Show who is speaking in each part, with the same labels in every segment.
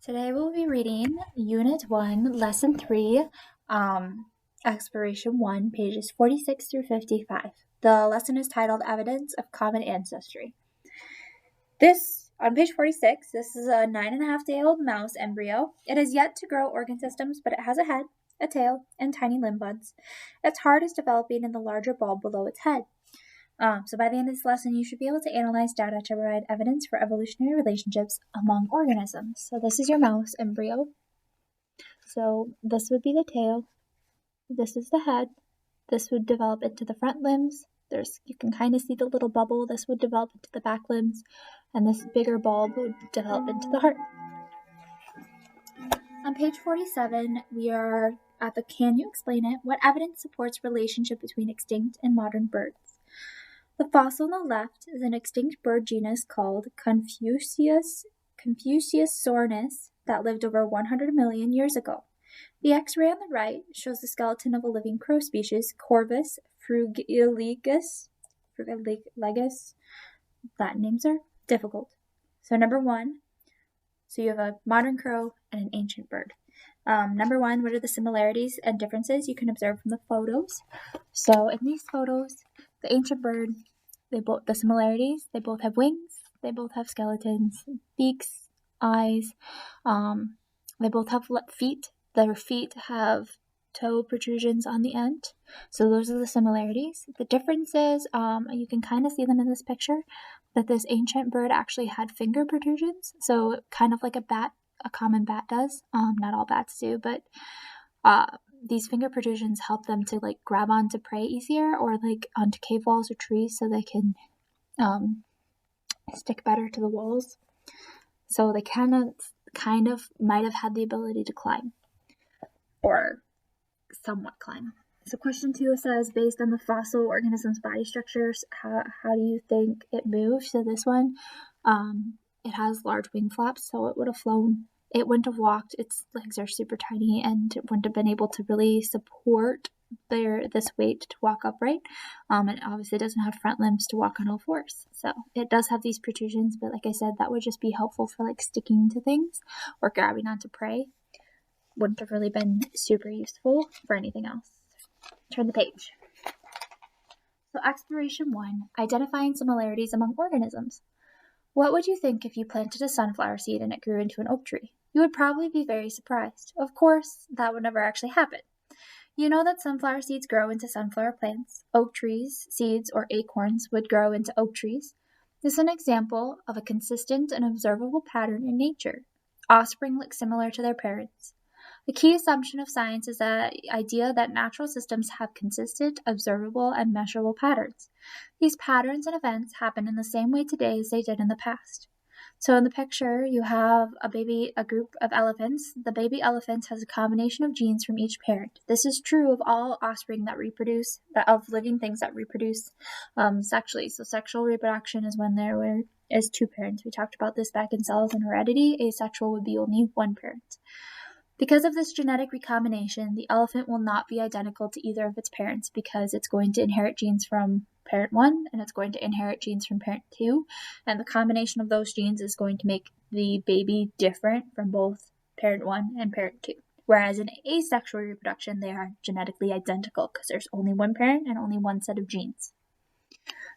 Speaker 1: Today we'll be reading Unit 1, Lesson 3, Exploration 1, pages 46 through 55. The lesson is titled Evidence of Common Ancestry. On page 46, this is a 9.5-day-old mouse embryo. It has yet to grow organ systems, but it has a head, a tail, and tiny limb buds. Its heart is developing in the larger bulb below its head. So by the end of this lesson, you should be able to analyze data to provide evidence for evolutionary relationships among organisms. So this is your mouse embryo. So this would be the tail. This is the head. This would develop into the front limbs. You can kind of see the little bubble. This would develop into the back limbs. And this bigger bulb would develop into the heart. On page 47, we are at the Can You Explain It? What evidence supports relationship between extinct and modern birds? The fossil on the left is an extinct bird genus called Confuciusornis that lived over 100 million years ago. The X-ray on the right shows the skeleton of a living crow species, Corvus frugilegus. Latin names are difficult. So number 1, so you have a modern crow and an ancient bird. Number 1, what are the similarities and differences you can observe from the photos? So in these photos, the ancient bird, the similarities, they both have wings, they both have skeletons, beaks, eyes, they both have feet. Their feet have toe protrusions on the end. So those are the similarities. The differences, you can kind of see them in this picture, that this ancient bird actually had finger protrusions, so kind of like a common bat does. Not all bats do, but these finger protrusions help them to grab onto prey easier, or onto cave walls or trees, so they can stick better to the walls. So they kind of might have had the ability to climb, or somewhat climb. So question 2 says, based on the fossil organism's body structures, how do you think it moved? So this one, it has large wing flaps, so it would have flown. It wouldn't have walked. Its legs are super tiny, and it wouldn't have been able to really support this weight to walk upright. It obviously doesn't have front limbs to walk on all fours. So it does have these protrusions, but like I said, that would just be helpful for sticking to things or grabbing onto prey. Wouldn't have really been super useful for anything else. Turn the page. So exploration 1, identifying similarities among organisms. What would you think if you planted a sunflower seed and it grew into an oak tree? You would probably be very surprised. Of course, that would never actually happen. You know that sunflower seeds grow into sunflower plants. Oak trees, seeds, or acorns would grow into oak trees. This is an example of a consistent and observable pattern in nature. Offspring look similar to their parents. The key assumption of science is the idea that natural systems have consistent, observable, and measurable patterns. These patterns and events happen in the same way today as they did in the past. So in the picture, you have a group of elephants. The baby elephant has a combination of genes from each parent. This is true of all offspring that reproduce, of living things that reproduce sexually. So sexual reproduction is when there is 2 parents. We talked about this back in cells and heredity. Asexual would be only 1 parent. Because of this genetic recombination, the elephant will not be identical to either of its parents, because it's going to inherit genes from parent 1 and it's going to inherit genes from parent 2, and the combination of those genes is going to make the baby different from both parent 1 and parent 2. Whereas in asexual reproduction, they are genetically identical because there's only 1 parent and only 1 set of genes.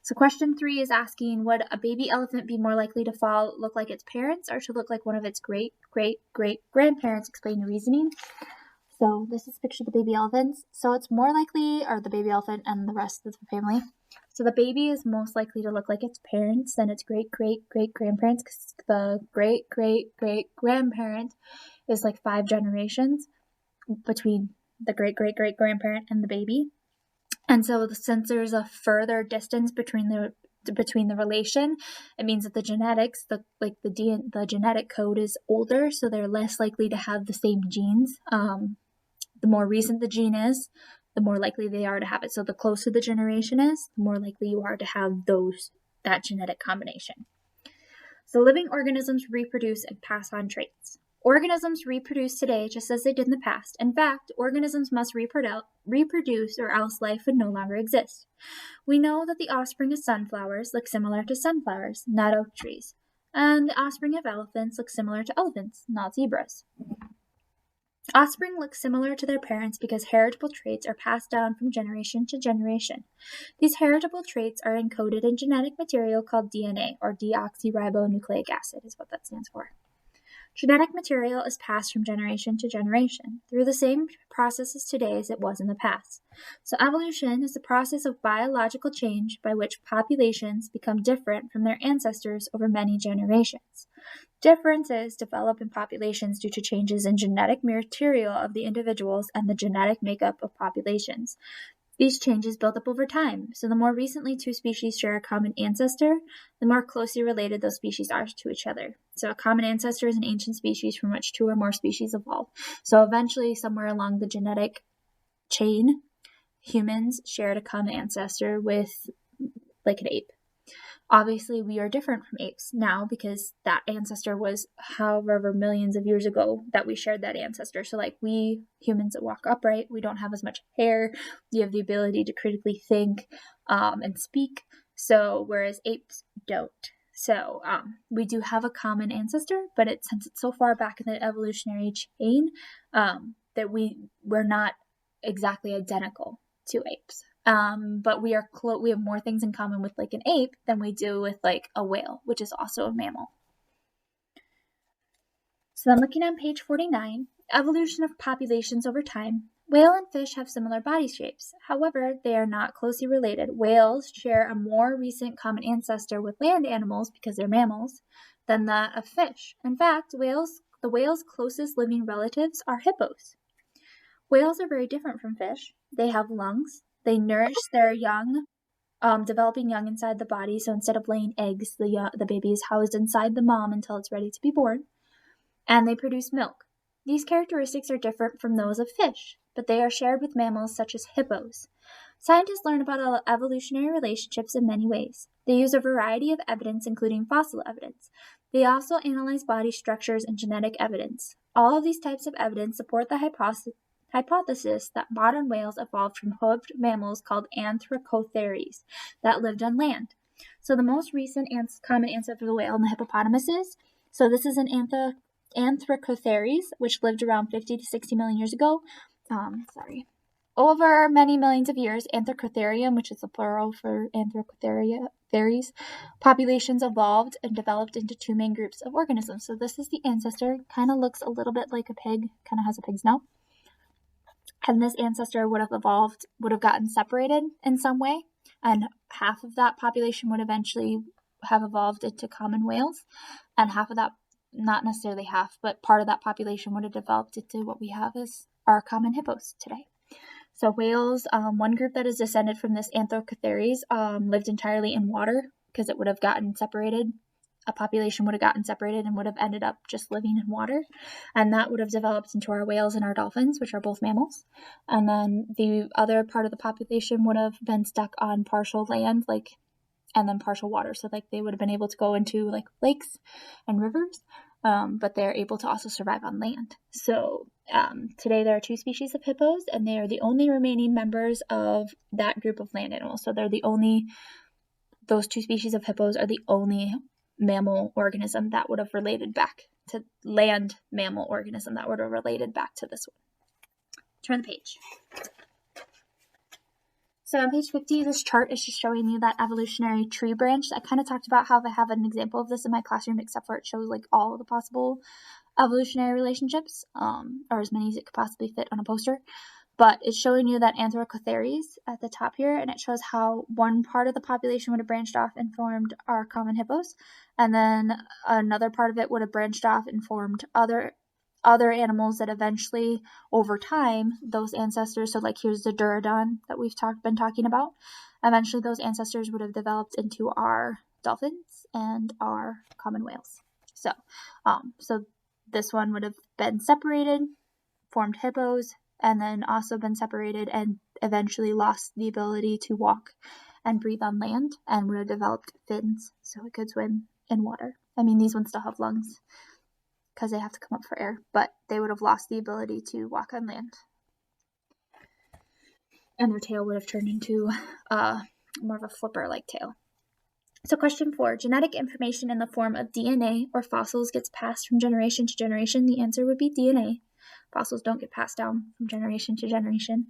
Speaker 1: So question 3 is asking, would a baby elephant be more likely to look like its parents, or to look like one of its great-great-great-grandparents? Explain the reasoning. So this is a picture of the baby elephants. So it's more likely, or the baby elephant and the rest of the family. So the baby is most likely to look like its parents than its great-great-great-grandparents, because the great-great-great-grandparent is 5 generations between the great-great-great-grandparent and the baby. And so since there's a further distance between the relation, it means that the genetics, the genetic code is older, so they're less likely to have the same genes. The more recent the gene is, the more likely they are to have it. So the closer the generation is, the more likely you are to have that genetic combination. So living organisms reproduce and pass on traits. Organisms reproduce today just as they did in the past. In fact, organisms must reproduce or else life would no longer exist. We know that the offspring of sunflowers look similar to sunflowers, not oak trees. And the offspring of elephants look similar to elephants, not zebras. Offspring look similar to their parents because heritable traits are passed down from generation to generation. These heritable traits are encoded in genetic material called DNA, or deoxyribonucleic acid is what that stands for. Genetic material is passed from generation to generation through the same processes today as it was in the past. So evolution is the process of biological change by which populations become different from their ancestors over many generations. Differences develop in populations due to changes in genetic material of the individuals and the genetic makeup of populations. These changes build up over time, so the more recently two species share a common ancestor, the more closely related those species are to each other. So a common ancestor is an ancient species from which two or more species evolved. So eventually, somewhere along the genetic chain, humans shared a common ancestor with like an ape. Obviously, we are different from apes now because that ancestor was however millions of years ago that we shared that ancestor. So like we humans that walk upright, we don't have as much hair. You have the ability to critically think and speak. So whereas apes don't. So we do have a common ancestor, but since it's so far back in the evolutionary chain that we're not exactly identical to apes. But we have more things in common with like an ape than we do with like a whale, which is also a mammal. So I'm looking on page 49, evolution of populations over time. Whale and fish have similar body shapes. However, they are not closely related. Whales share a more recent common ancestor with land animals because they're mammals than that of fish. In fact, the whale's closest living relatives are hippos. Whales are very different from fish. They have lungs. They nourish their young, developing young inside the body. So instead of laying eggs, the baby is housed inside the mom until it's ready to be born. And they produce milk. These characteristics are different from those of fish, but they are shared with mammals such as hippos. Scientists learn about evolutionary relationships in many ways. They use a variety of evidence, including fossil evidence. They also analyze body structures and genetic evidence. All of these types of evidence support the hypothesis that modern whales evolved from hoofed mammals called Anthracotheres that lived on land. So the most recent common ancestor of the whale and the hippopotamuses. So this is an Anthracotheres, which lived around 50 to 60 million years ago. Over many millions of years, Anthracotherium, which is the plural for Anthracotheres, populations evolved and developed into two main groups of organisms. So this is the ancestor, kind of looks a little bit like a pig, kind of has a pig's snout. And this ancestor would have gotten separated in some way, and half of that population would eventually have evolved into common whales, and half of that, not necessarily half, but part of that population would have developed into what we have as our common hippos today. So whales, one group that is descended from this Anthracotheres lived entirely in water because it would have gotten separated. A population would have gotten separated and would have ended up just living in water. And that would have developed into our whales and our dolphins, which are both mammals. And then the other part of the population would have been stuck on partial land, and then partial water. So they would have been able to go into lakes and rivers, but they're able to also survive on land. So today there are two species of hippos, and they are the only remaining members of that group of land animals. So those two species of hippos are the only mammal organism that would have related back to land mammal organism that would have related back to this one. Turn the page. So on page 50, this chart is just showing you that evolutionary tree branch. I kind of talked about how I have an example of this in my classroom, except for it shows all of the possible evolutionary relationships, or as many as it could possibly fit on a poster. But it's showing you that Anthracotheres at the top here, and it shows how one part of the population would have branched off and formed our common hippos, and then another part of it would have branched off and formed other animals that eventually, over time, those ancestors, so here's the Dorudon that we've been talking about, eventually those ancestors would have developed into our dolphins and our common whales. So this one would have been separated, formed hippos, and then also been separated and eventually lost the ability to walk and breathe on land and would have developed fins so it could swim in water. I mean, these ones still have lungs because they have to come up for air, but they would have lost the ability to walk on land. And their tail would have turned into more of a flipper-like tail. So question 4, genetic information in the form of DNA or fossils gets passed from generation to generation. The answer would be DNA. Fossils don't get passed down from generation to generation.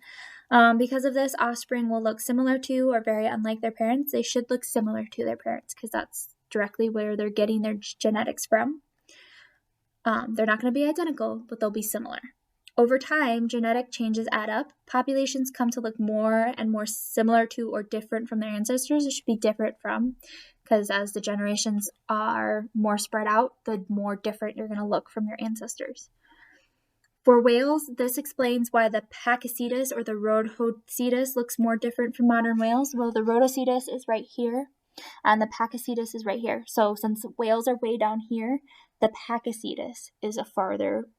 Speaker 1: Because of this, offspring will look similar to or very unlike their parents. They should look similar to their parents because that's directly where they're getting their genetics from. They're not going to be identical, but they'll be similar. Over time, genetic changes add up. Populations come to look more and more similar to or different from their ancestors. It should be different from, because as the generations are more spread out, the more different you're going to look from your ancestors. For whales, this explains why the Pakicetus or the Rhodhocetus looks more different from modern whales. Well, the Rhodhocetus is right here, and the Pakicetus is right here. So since whales are way down here, the Pakicetus is a farther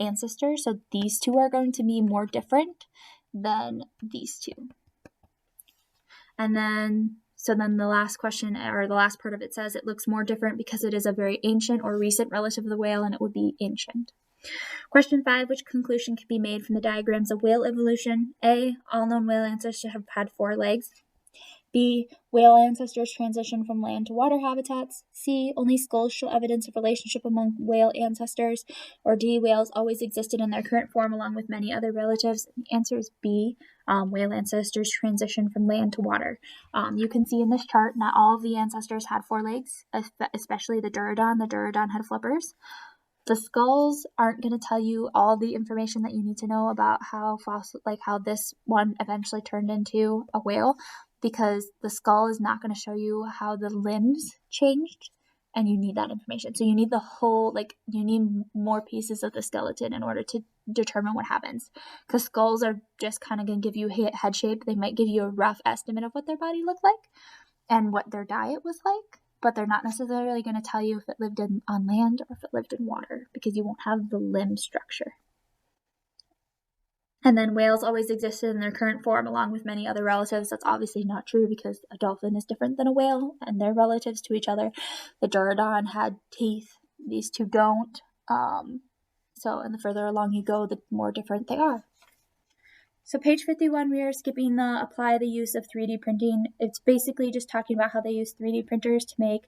Speaker 1: ancestor, so these two are going to be more different than these two. And then the last question, or the last part of it says it looks more different because it is a very ancient or recent relative of the whale, and it would be ancient. Question 5, which conclusion can be made from the diagrams of whale evolution? A, all known whale ancestors have had 4 legs. B, whale ancestors transition from land to water habitats. C, only skulls show evidence of relationship among whale ancestors. Or D, whales always existed in their current form along with many other relatives. The answer is B, whale ancestors transition from land to water. You can see in this chart, not all of the ancestors had 4 legs, especially the Dorudon. The Dorudon had flippers. The skulls aren't going to tell you all the information that you need to know about how this one eventually turned into a whale, because the skull is not going to show you how the limbs changed, and you need that information. So you need the whole, you need more pieces of the skeleton in order to determine what happens, because skulls are just kind of going to give you head shape. They might give you a rough estimate of what their body looked like and what their diet was like, but they're not necessarily going to tell you if it lived on land or if it lived in water, because you won't have the limb structure. And then whales always existed in their current form along with many other relatives. That's obviously not true, because a dolphin is different than a whale and they're relatives to each other. The Dorudon had teeth. These two don't. And the further along you go, the more different they are. So page 51, we are skipping the apply the use of 3D printing. It's basically just talking about how they use 3D printers to make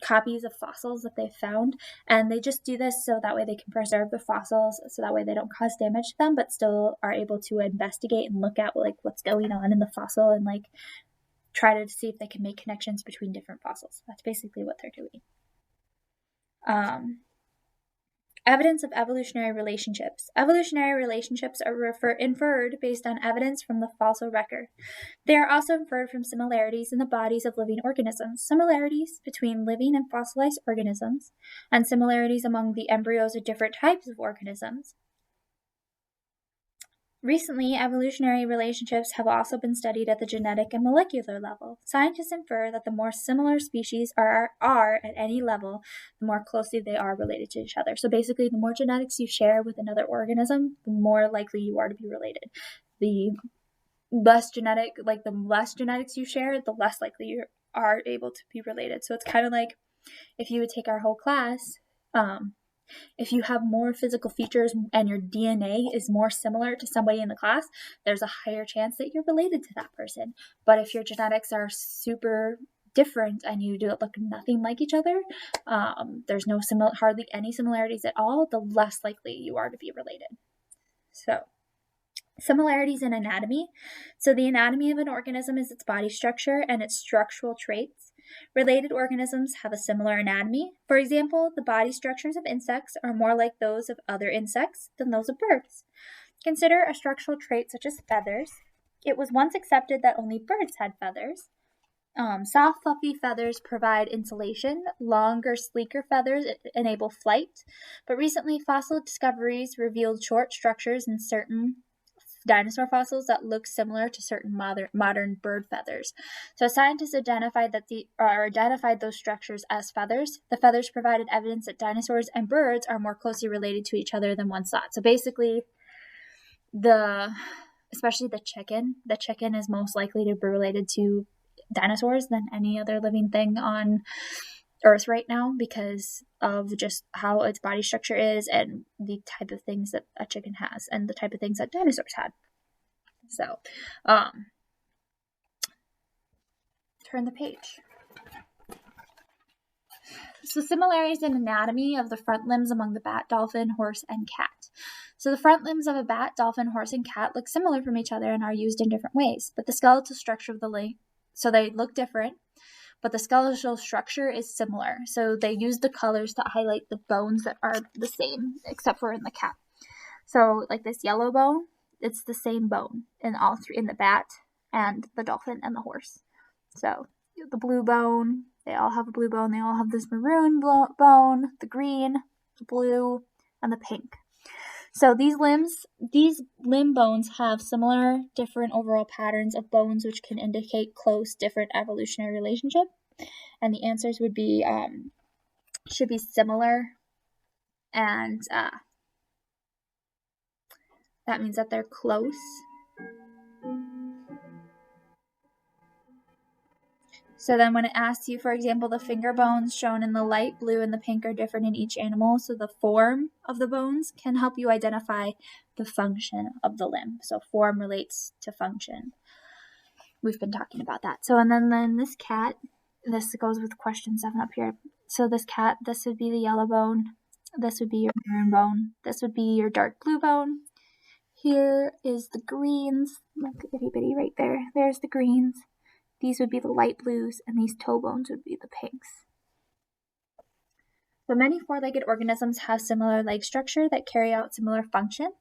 Speaker 1: copies of fossils that they've found. And they just do this so that way they can preserve the fossils, so that way they don't cause damage to them, but still are able to investigate and look at what's going on in the fossil and try to see if they can make connections between different fossils. That's basically what they're doing. Evidence of evolutionary relationships. Evolutionary relationships are inferred based on evidence from the fossil record. They are also inferred from similarities in the bodies of living organisms, similarities between living and fossilized organisms, and similarities among the embryos of different types of organisms. Recently, evolutionary relationships have also been studied at the genetic and molecular level. Scientists infer that the more similar species are at any level, the more closely they are related to each other. So basically, the more genetics you share with another organism, the more likely you are to be related. The less genetics you share, the less likely you are able to be related. So it's kind of like if you would take our whole class, if you have more physical features and your DNA is more similar to somebody in the class, there's a higher chance that you're related to that person. But if your genetics are super different and you do look nothing like each other, there's hardly any similarities at all, the less likely you are to be related. So, similarities in anatomy. So the anatomy of an organism is its body structure and its structural traits. Related organisms have a similar anatomy. For example, the body structures of insects are more like those of other insects than those of birds. Consider a structural trait such as feathers. It was once accepted that only birds had feathers. Soft, fluffy feathers provide insulation. Longer, sleeker feathers enable flight. But recently, fossil discoveries revealed short structures in certain dinosaur fossils that look similar to certain modern bird feathers. So scientists identified those structures as feathers. The feathers provided evidence that dinosaurs and birds are more closely related to each other than once thought. So basically, especially the chicken is most likely to be related to dinosaurs than any other living thing on Earth right now, because of just how its body structure is and the type of things that a chicken has and the type of things that dinosaurs had. So, turn the page. So similarities in anatomy of the front limbs among the bat, dolphin, horse, and cat. So the front limbs of a bat, dolphin, horse, and cat look similar from each other and are used in different ways, but the skeletal structure of the leg, so they look different, but the skeletal structure is similar. So they use the colors to highlight the bones that are the same, except for in the cat. So like this yellow bone, it's the same bone in all three, in the bat and the dolphin and the horse. So the blue bone, they all have a blue bone. They all have this maroon bone, the green, the blue, and the pink. So these limb bones have similar, different overall patterns of bones, which can indicate close, different evolutionary relationship. And the answers would be, should be similar, and that means that they're close. So then when it asks you, for example, the finger bones shown in the light blue and the pink are different in each animal. So the form of the bones can help you identify the function of the limb. So form relates to function. We've been talking about that. So, and then this cat, this goes with question 7 up here. So this cat, this would be the yellow bone. This would be your maroon bone. This would be your dark blue bone. Here is the greens. Look, itty bitty right there. There's the greens. These would be the light blues, and these toe bones would be the pinks. So many four-legged organisms have similar leg structure that carry out similar function.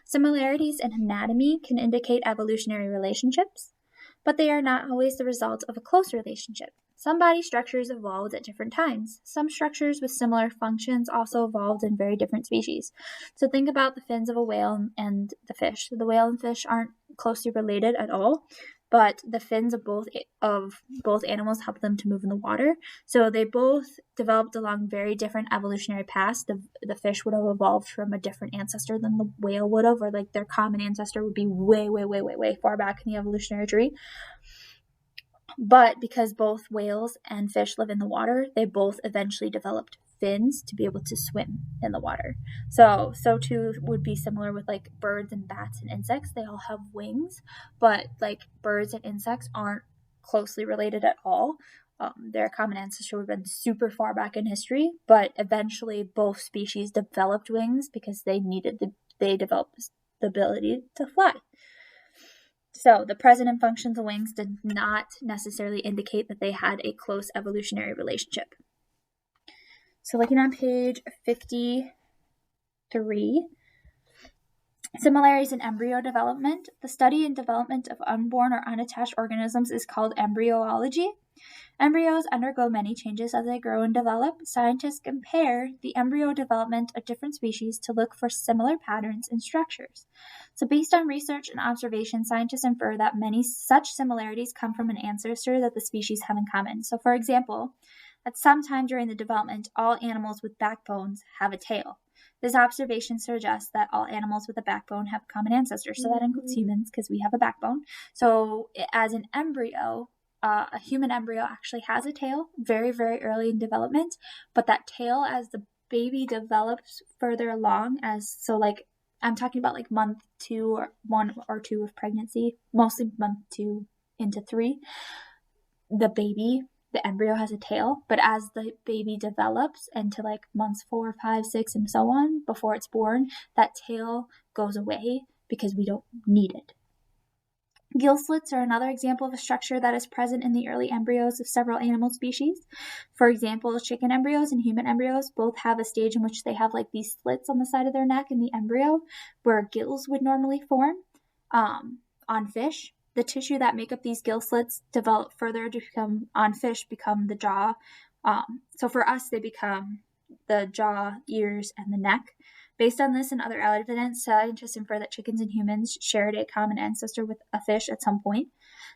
Speaker 1: Similarities in anatomy can indicate evolutionary relationships, but they are not always the result of a close relationship. Some body structures evolved at different times. Some structures with similar functions also evolved in very different species. So think about the fins of a whale and the fish. The whale and fish aren't closely related at all, but the fins of both animals help them to move in the water. So they both developed along very different evolutionary paths. The fish would have evolved from a different ancestor than the whale would have, or like their common ancestor would be way far back in the evolutionary tree. But because both whales and fish live in the water, they both eventually developed fins to be able to swim in the water. So too would be similar with like birds and bats and insects. They all have wings, but like birds and insects aren't closely related at all. Their common ancestor would have been super far back in history, but eventually both species developed wings because they developed the ability to fly. So the presence and functions of wings did not necessarily indicate that they had a close evolutionary relationship. So looking on page 53, similarities in embryo development. The study and development of unborn or unattached organisms is called embryology. Embryos undergo many changes as they grow and develop. Scientists compare the embryo development of different species to look for similar patterns and structures. So based on research and observation, scientists infer that many such similarities come from an ancestor that the species have in common. So for example, at some time during the development, all animals with backbones have a tail. This observation suggests that all animals with a backbone have a common ancestor. So that includes humans because we have a backbone. So as an embryo, a human embryo actually has a tail very early in development, but that tail, as the baby develops further along, I'm talking about like month 2 or 1 or 2 of pregnancy, mostly month 2 into 3, the embryo has a tail, but as the baby develops into like months 4, 5, 6, and so on, before it's born, that tail goes away because we don't need it. Gill slits are another example of a structure that is present in the early embryos of several animal species. For example, chicken embryos and human embryos both have a stage in which they have like these slits on the side of their neck in the embryo where gills would normally form. On fish, the tissue that make up these gill slits develop further to become the jaw. So for us, they become the jaw, ears, and the neck. Based on this and other evidence, scientists infer that chickens and humans shared a common ancestor with a fish at some point.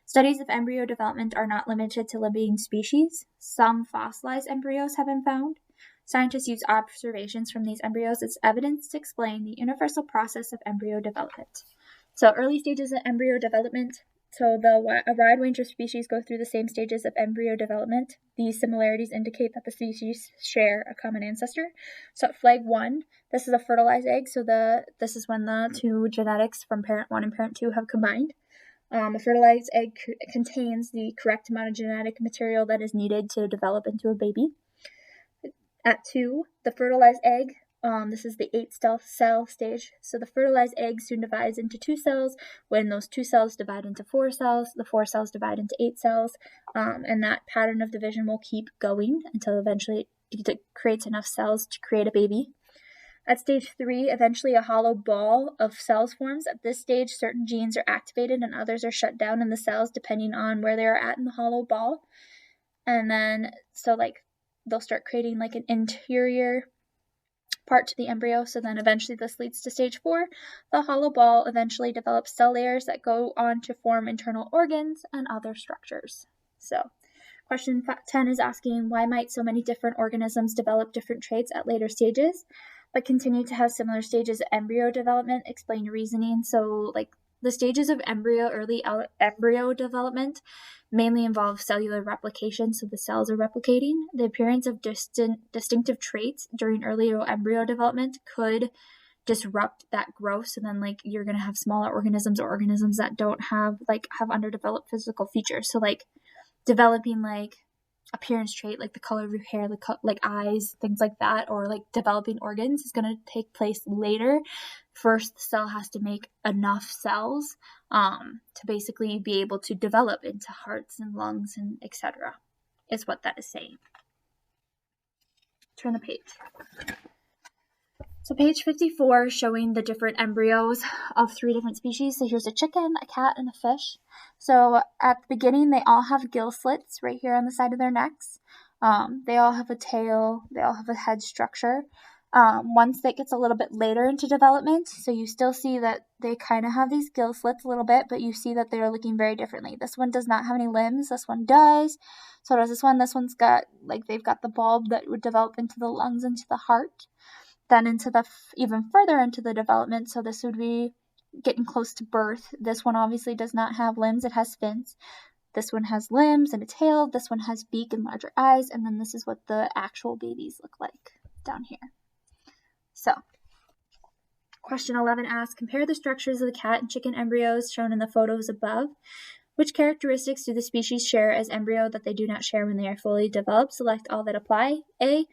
Speaker 1: Studies of embryo development are not limited to living species. Some fossilized embryos have been found. Scientists use observations from these embryos as evidence to explain the universal process of embryo development. So early stages of embryo development. So a wide range of species go through the same stages of embryo development. These similarities indicate that the species share a common ancestor. So at flag 1, this is a fertilized egg. So this is when the two genetics from parent 1 and parent 2 have combined. A fertilized egg contains the correct amount of genetic material that is needed to develop into a baby. At 2, the fertilized egg, this is the 8 cell stage. So the fertilized egg soon divides into 2 cells. When those 2 cells divide into 4 cells, the 4 cells divide into 8 cells, and that pattern of division will keep going until eventually it creates enough cells to create a baby. At stage 3, eventually a hollow ball of cells forms. At this stage, certain genes are activated and others are shut down in the cells depending on where they are at in the hollow ball. And then, so like, they'll start creating like an interior part to the embryo. So then eventually this leads to stage 4. The hollow ball eventually develops cell layers that go on to form internal organs and other structures. So question 10 is asking, why might so many different organisms develop different traits at later stages, but continue to have similar stages of embryo development? Explain your reasoning. So like the stages of early embryo development mainly involve cellular replication, so the cells are replicating. The appearance of distinctive traits during early embryo development could disrupt that growth, so then like you're going to have smaller organisms or organisms that don't have underdeveloped physical features. So like developing like appearance trait like the color of your hair, like eyes, things like that, or like developing organs is going to take place later. First, the cell has to make enough cells to basically be able to develop into hearts and lungs and etc. is what that is saying. Turn the page. So page 54 is showing the different embryos of 3 different species. So here's a chicken, a cat, and a fish. So at the beginning, they all have gill slits right here on the side of their necks. They all have a tail. They all have a head structure. Once that gets a little bit later into development, so you still see that they kind of have these gill slits a little bit, but you see that they are looking very differently. This one does not have any limbs. This one does. So does this one. This one's got, like, they've got the bulb that would develop into the lungs, into the heart. Then into the even further into the development, so this would be getting close to birth. This one obviously does not have limbs. It has fins. This one has limbs and a tail. This one has beak and larger eyes. And then this is what the actual babies look like down here. So, question 11 asks, compare the structures of the cat and chicken embryos shown in the photos above. Which characteristics do the species share as embryo that they do not share when they are fully developed? Select all that apply. A,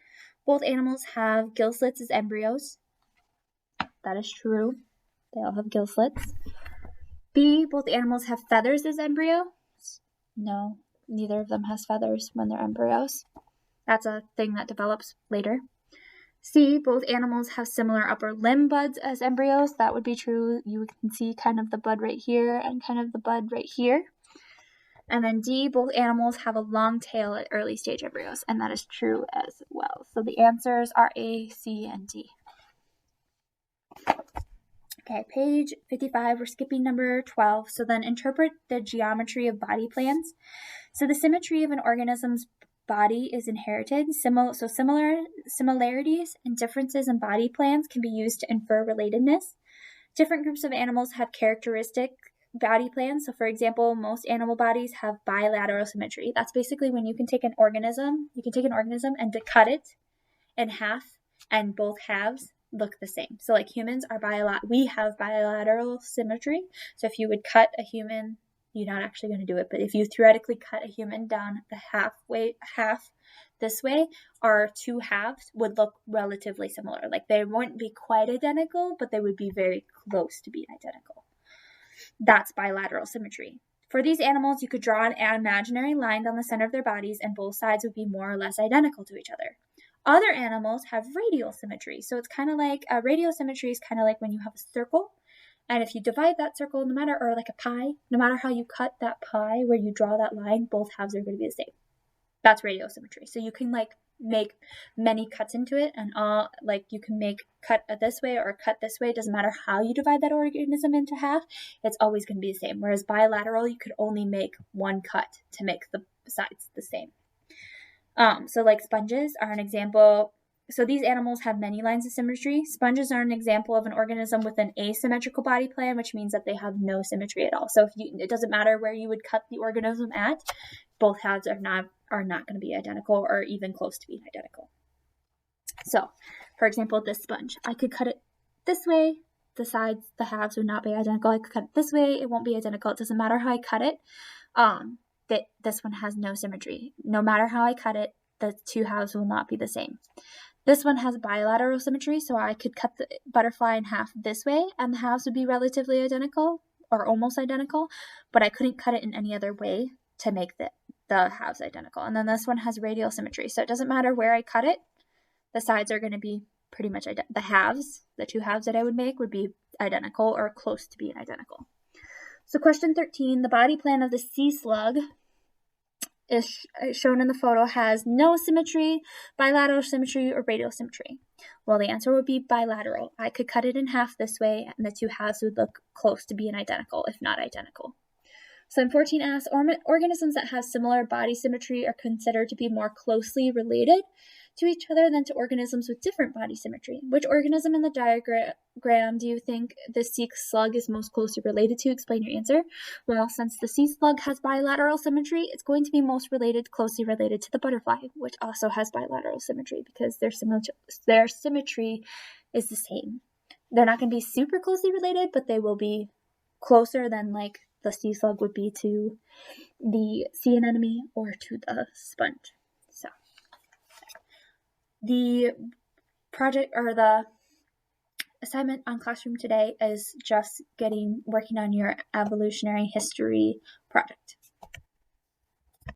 Speaker 1: both animals have gill slits as embryos. That is true. They all have gill slits. B, both animals have feathers as embryos. No, neither of them has feathers when they're embryos. That's a thing that develops later. C, both animals have similar upper limb buds as embryos. That would be true. You can see kind of the bud right here and kind of the bud right here. And then D, both animals have a long tail at early stage embryos, and that is true as well. So the answers are A, C, and D. Okay, page 55, we're skipping number 12. So then interpret the geometry of body plans. So the symmetry of an organism's body is inherited. Similarities and differences in body plans can be used to infer relatedness. Different groups of animals have characteristic body plans. So for example, most animal bodies have bilateral symmetry. That's basically when you can take an organism and to cut it in half, and both halves look the same. So like humans are we have bilateral symmetry. So if you would cut a human, you're not actually going to do it, but if you theoretically cut a human down the half this way, our 2 halves would look relatively similar. Like they wouldn't be quite identical, but they would be very close to being identical. That's bilateral symmetry. For these animals, you could draw an imaginary line down the center of their bodies and both sides would be more or less identical to each other. Other animals have radial symmetry. So it's kind of like, radial symmetry is kind of like when you have a circle, and if you divide that circle, or like a pie, no matter how you cut that pie, where you draw that line, both halves are going to be the same. That's radial symmetry. So you can like make many cuts into it, and you can make cut this way or cut this way. It doesn't matter how you divide that organism into half, it's always going to be the same. Whereas bilateral, you could only make one cut to make the sides the same. So like sponges are an example. So these animals have many lines of symmetry. Sponges are an example of an organism with an asymmetrical body plan, which means that they have no symmetry at all. So it doesn't matter where you would cut the organism at, both halves are not going to be identical or even close to being identical. So, for example, this sponge, I could cut it this way the sides, the halves would not be identical. I could cut it this way, it won't be identical. It doesn't matter how I cut it. That this one has no symmetry. No matter how I cut it, the two halves will not be the same. This one has bilateral symmetry, so I could cut the butterfly in half this way, and the halves would be relatively identical, or almost identical, but I couldn't cut it in any other way to make the halves identical. And then this one has radial symmetry, so it doesn't matter where I cut it, the sides are going to be pretty much the halves, the two halves that I would make would be identical or close to being identical. So question 13, the body plan of the sea slug is shown in the photo has no symmetry, bilateral symmetry, or radial symmetry. Well, the answer would be bilateral. I could cut it in half this way, and the two halves would look close to being identical, if not identical. So 14 asks, organisms that have similar body symmetry are considered to be more closely related to each other than to organisms with different body symmetry. Which organism in the diagram do you think the sea slug is most closely related to? Explain your answer. Well, since the sea slug has bilateral symmetry, it's going to be most closely related to the butterfly, which also has bilateral symmetry because their symmetry is the same. They're not going to be super closely related, but they will be closer than like the sea slug would be to the sea anemone or to the sponge. So the project or the assignment on Classroom today is just working on your evolutionary history project.